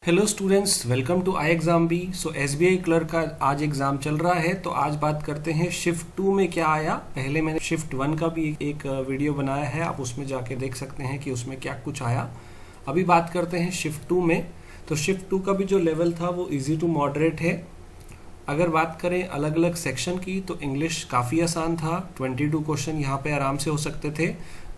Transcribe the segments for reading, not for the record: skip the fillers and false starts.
Hello students, welcome to I exam bee. So SBI clerk का आज exam चल रहा है, तो आज बात करते हैं शिफ्ट 2 में क्या आया। पहले मैंने शिफ्ट 1 का भी एक वीडियो बनाया है, आप उसमें जाके देख सकते हैं कि उसमें क्या कुछ आया। अभी बात करते हैं शिफ्ट 2 में। तो शिफ्ट 2 का भी जो लेवल था वो इजी टू मॉडरेट है। अगर बात करें अलग अलग सेक्शन की तो इंग्लिश काफ़ी आसान था, 22 क्वेश्चन यहाँ पे आराम से हो सकते थे।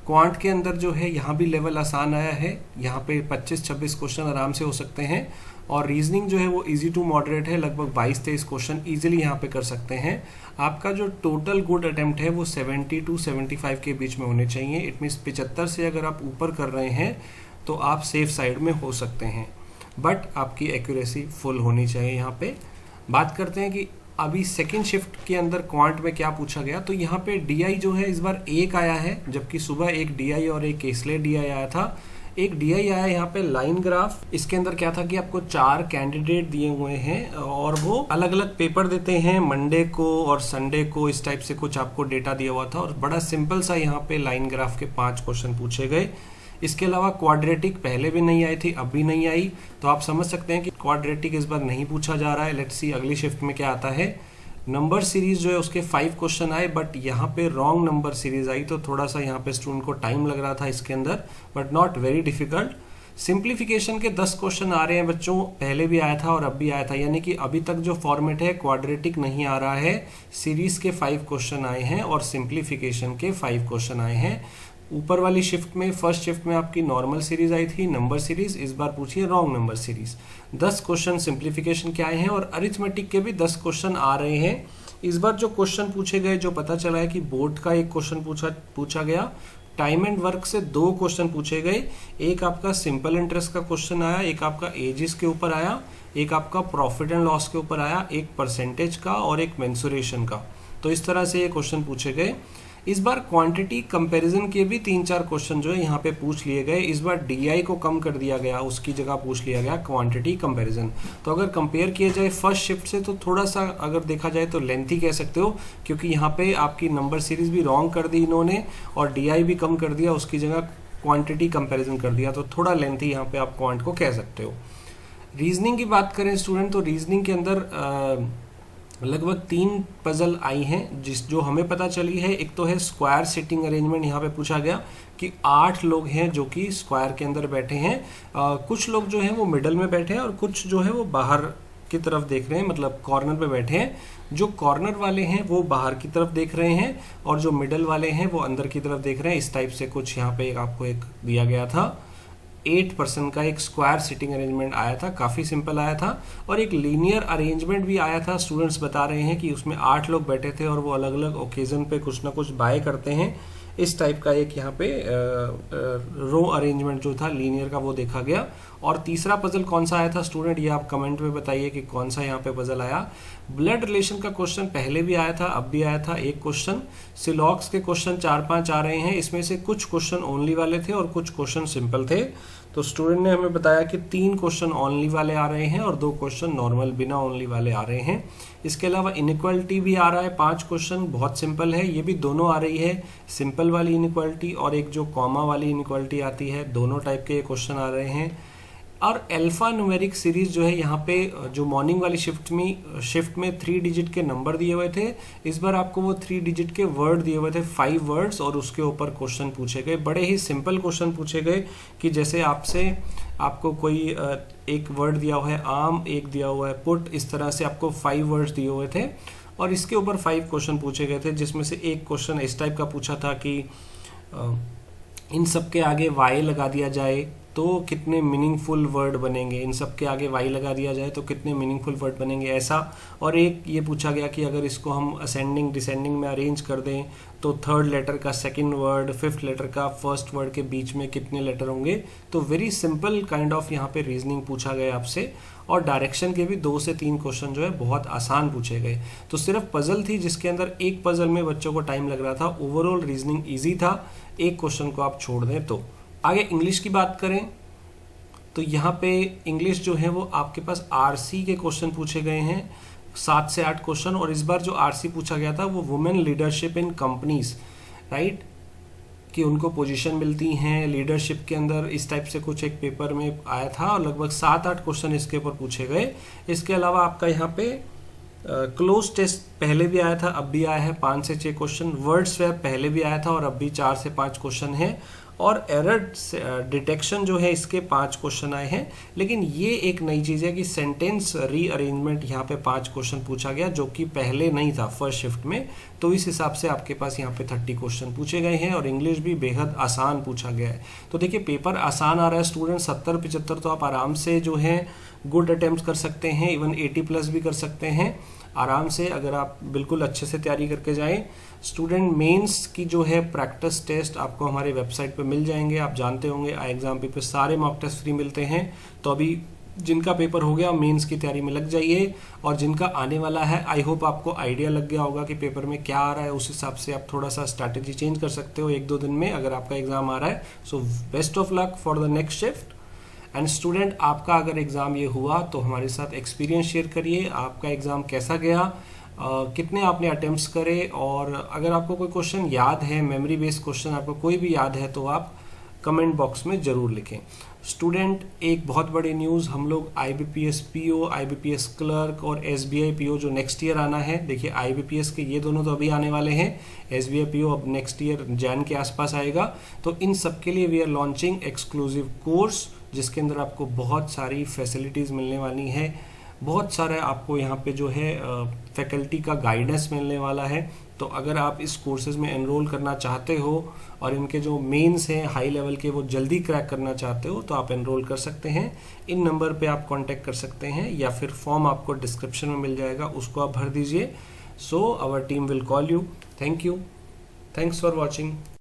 क्वांट के अंदर जो है यहाँ भी लेवल आसान आया है, यहाँ पे 25-26 क्वेश्चन आराम से हो सकते हैं। और रीजनिंग जो है वो इजी टू मॉडरेट है, लगभग 22-23 क्वेश्चन इजीली यहाँ पे कर सकते हैं। आपका जो टोटल गुड अटेम्प्ट है वो 70 to 75 के बीच में होने चाहिए। इट मीन्स 75 से अगर आप ऊपर कर रहे हैं तो आप सेफ साइड में हो सकते हैं, बट आपकी एक्यूरेसी फुल होनी चाहिए। यहाँ पे बात करते हैं कि अभी सेकेंड शिफ्ट के अंदर क्वांट में क्या पूछा गया। तो यहाँ पे डीआई जो है इस बार एक आया है, जबकि सुबह एक डीआई और एक केसले डीआई आया था। एक डीआई आया यहाँ पे लाइन ग्राफ। इसके अंदर क्या था कि आपको 4 कैंडिडेट दिए हुए हैं और वो अलग अलग पेपर देते हैं, मंडे को और संडे को, इस टाइप से कुछ आपको डेटा दिया हुआ था। और बड़ा सिंपल सा यहाँ पे लाइन ग्राफ के 5 क्वेश्चन पूछे गए। इसके अलावा क्वाड्रेटिक पहले भी नहीं आई थी, अब भी नहीं आई, तो आप समझ सकते हैं कि क्वाड्रेटिक इस बार नहीं पूछा जा रहा है। लेट्स सी अगली शिफ्ट में क्या आता है। नंबर सीरीज जो है उसके 5 क्वेश्चन आए, बट यहाँ पे रॉन्ग नंबर सीरीज आई, तो थोड़ा सा यहाँ पे स्टूडेंट को टाइम लग रहा था इसके अंदर, but not very difficult. Simplification के 10 क्वेश्चन आ रहे हैं बच्चों, पहले भी आया था और अब भी आया था, यानी कि अभी तक जो फॉर्मेट है क्वाड्रेटिक नहीं आ रहा है। सीरीज के 5 क्वेश्चन आए हैं और सिंप्लीफिकेशन के 5 क्वेश्चन आए हैं। ऊपर वाली शिफ्ट में, फर्स्ट शिफ्ट में आपकी नॉर्मल सीरीज आई थी, नंबर सीरीज, इस बार पूछिए wrong number series. 10 question simplification के आए हैं और अरिथमेटिक के भी 10 क्वेश्चन आ रहे हैं। इस बार जो क्वेश्चन पूछे गए, जो पता चला है कि बोर्ड का एक क्वेश्चन पूछा गया, टाइम एंड वर्क से 2 क्वेश्चन पूछे गए। एक आपका सिंपल इंटरेस्ट का क्वेश्चन आया, एक आपका एजेस के ऊपर आया, एक आपका प्रॉफिट एंड लॉस के ऊपर आया, एक परसेंटेज का और एक मेंसुरेशन का। तो इस तरह से ये क्वेश्चन पूछे गए। इस बार क्वांटिटी कंपैरिजन के भी 3-4 क्वेश्चन जो है यहाँ पे पूछ लिए गए। इस बार डीआई को कम कर दिया गया, उसकी जगह पूछ लिया गया क्वांटिटी कंपैरिजन। तो अगर कंपेयर किया जाए फर्स्ट शिफ्ट से तो थोड़ा सा अगर देखा जाए तो लेंथी कह सकते हो, क्योंकि यहाँ पे आपकी नंबर सीरीज भी रॉन्ग कर दी इन्होंने और डीआई भी कम कर दिया, उसकी जगह क्वांटिटी कंपैरिजन कर दिया, तो थोड़ा लेंथी यहाँ पे आप क्वांट को कह सकते हो। रीजनिंग की बात करें स्टूडेंट, तो रीजनिंग के अंदर लगभग 3 पजल आई हैं जो हमें पता चली है। एक तो है स्क्वायर सिटिंग अरेंजमेंट, यहाँ पे पूछा गया कि 8 लोग हैं जो कि स्क्वायर के अंदर बैठे हैं। कुछ लोग जो हैं वो मिडल में बैठे हैं और कुछ जो है वो बाहर की तरफ देख रहे हैं, मतलब कॉर्नर पे बैठे हैं। जो कॉर्नर वाले हैं वो बाहर की तरफ देख रहे हैं और जो मिडल वाले हैं वो अंदर की तरफ देख रहे हैं। इस टाइप से कुछ यहाँ पे आपको एक दिया गया था। 8% का एक स्क्वायर सिटिंग अरेंजमेंट आया था, काफ़ी सिंपल आया था। और एक लीनियर अरेंजमेंट भी आया था। स्टूडेंट्स बता रहे हैं कि उसमें 8 लोग बैठे थे और वो अलग अलग ओकेजन पे कुछ ना कुछ बाय करते हैं। इस टाइप का एक यहाँ पे रो अरेंजमेंट जो था लीनियर का वो देखा गया। और तीसरा पजल कौन सा आया था स्टूडेंट, ये आप कमेंट में बताइए कि कौन सा यहाँ पे पजल आया। ब्लड रिलेशन का क्वेश्चन पहले भी आया था, अब भी आया था एक क्वेश्चन। सिलॉक्स के क्वेश्चन 4-5 आ रहे हैं, इसमें से कुछ क्वेश्चन ओनली वाले थे और कुछ क्वेश्चन सिंपल थे। तो स्टूडेंट ने हमें बताया कि 3 क्वेश्चन ओनली वाले आ रहे हैं और 2 क्वेश्चन नॉर्मल बिना ओनली वाले आ रहे हैं। इसके अलावा इनइक्वालिटी भी आ रहा है, 5 क्वेश्चन, बहुत सिंपल है, ये भी दोनों आ रही है, सिंपल वाली इनइक्वालिटी और एक जो कॉमा वाली इनइक्वालिटी आती है, दोनों टाइप के क्वेश्चन आ रहे हैं। और अल्फा न्यूमेरिक सीरीज जो है यहाँ पे जो मॉर्निंग वाली शिफ्ट में 3 डिजिट के नंबर दिए हुए थे, इस बार आपको वो 3 डिजिट के वर्ड दिए हुए थे, 5 वर्ड्स, और उसके ऊपर क्वेश्चन पूछे गए। बड़े ही सिंपल क्वेश्चन पूछे गए कि जैसे आपको कोई एक वर्ड दिया हुआ है आम, एक दिया हुआ है पुट, इस तरह से आपको 5 वर्ड्स दिए हुए थे और इसके ऊपर 5 क्वेश्चन पूछे गए थे, जिसमें से एक क्वेश्चन इस टाइप का पूछा था कि इन सब के आगे वाई लगा दिया जाए तो कितने मीनिंगफुल वर्ड बनेंगे, इन सब के आगे वाई लगा दिया जाए तो कितने मीनिंगफुल वर्ड बनेंगे, ऐसा। और एक ये पूछा गया कि अगर इसको हम असेंडिंग डिसेंडिंग में अरेंज कर दें तो 3rd लेटर का 2nd वर्ड, 5th लेटर का 1st वर्ड के बीच में कितने लेटर होंगे। तो वेरी सिंपल काइंड ऑफ यहाँ पे रीजनिंग पूछा गया आपसे। और डायरेक्शन के भी 2 से 3 क्वेश्चन जो है बहुत आसान पूछे गए। तो सिर्फ पजल थी जिसके अंदर एक पजल में बच्चों को टाइम लग रहा था, ओवरऑल रीजनिंग ईजी था, एक क्वेश्चन को आप छोड़ दें तो। आगे इंग्लिश की बात करें तो यहाँ पे इंग्लिश जो है वो आपके पास आरसी के क्वेश्चन पूछे गए हैं, 7 से 8 क्वेश्चन। और इस बार जो आरसी पूछा गया था वो women leadership in companies, right. कि उनको पोजीशन मिलती हैं लीडरशिप के अंदर, इस टाइप से कुछ एक पेपर में आया था और लगभग 7-8 क्वेश्चन इसके ऊपर पूछे गए। इसके अलावा आपका यहाँ पे क्लोज टेस्ट पहले भी आया था, अब भी आया है 5 से 6 क्वेश्चन। वर्ड स्वैप पहले भी आया था और अब भी 4 से 5 क्वेश्चन है। और एरर डिटेक्शन जो है इसके 5 क्वेश्चन आए हैं। लेकिन ये एक नई चीज़ है कि सेंटेंस रीअरेंजमेंट यहाँ पे 5 क्वेश्चन पूछा गया, जो कि पहले नहीं था फर्स्ट शिफ्ट में। तो इस हिसाब से आपके पास यहाँ पे 30 क्वेश्चन पूछे गए हैं और इंग्लिश भी बेहद आसान पूछा गया है। तो देखिए पेपर आसान आ रहा है स्टूडेंट, 70-75 तो आप आराम से जो है गुड अटेम्प्ट कर सकते हैं, इवन 80+ भी कर सकते हैं आराम से, अगर आप बिल्कुल अच्छे से तैयारी करके जाएं। स्टूडेंट मेंस की जो है प्रैक्टिस टेस्ट आपको हमारे वेबसाइट पे मिल जाएंगे। आप जानते होंगे iExamB पे सारे मॉक टेस्ट फ्री मिलते हैं। तो अभी जिनका पेपर हो गया मेंस की तैयारी में लग जाइए, और जिनका आने वाला है आई होप आपको आइडिया लग गया होगा कि पेपर में क्या आ रहा है। उस हिसाब से आप थोड़ा सा स्ट्रैटेजी चेंज कर सकते हो 1-2 दिन में अगर आपका एग्जाम आ रहा है। So best of luck for the next shift. And student, आपका अगर एग्ज़ाम ये हुआ तो हमारे साथ एक्सपीरियंस शेयर करिए, आपका एग्ज़ाम कैसा गया, कितने आपने अटेम्प्ट्स करे, और अगर आपको कोई क्वेश्चन याद है, मेमोरी बेस्ड क्वेश्चन आपको कोई भी याद है तो आप कमेंट बॉक्स में ज़रूर लिखें। स्टूडेंट, एक बहुत बड़ी न्यूज़, हम लोग IBPS PO, IBPS क्लर्क और SBI PO जो नेक्स्ट ईयर आना है, देखिए IBPS के ये दोनों तो अभी आने वाले हैं, SBI PO अब नेक्स्ट ईयर जैन के आसपास आएगा। तो इन सब के लिए we are launching exclusive course, जिसके अंदर आपको बहुत सारी फैसिलिटीज़ मिलने वाली हैं, बहुत सारा आपको यहाँ पे जो है फैकल्टी का गाइडेंस मिलने वाला है। तो अगर आप इस कोर्सेज में एनरोल करना चाहते हो और इनके जो मेंस हैं हाई लेवल के वो जल्दी क्रैक करना चाहते हो तो आप एनरोल कर सकते हैं। इन नंबर पे आप कांटेक्ट कर सकते हैं, या फिर फॉर्म आपको डिस्क्रिप्शन में मिल जाएगा, उसको आप भर दीजिए। So our team will call you. Thank you, thanks for watching.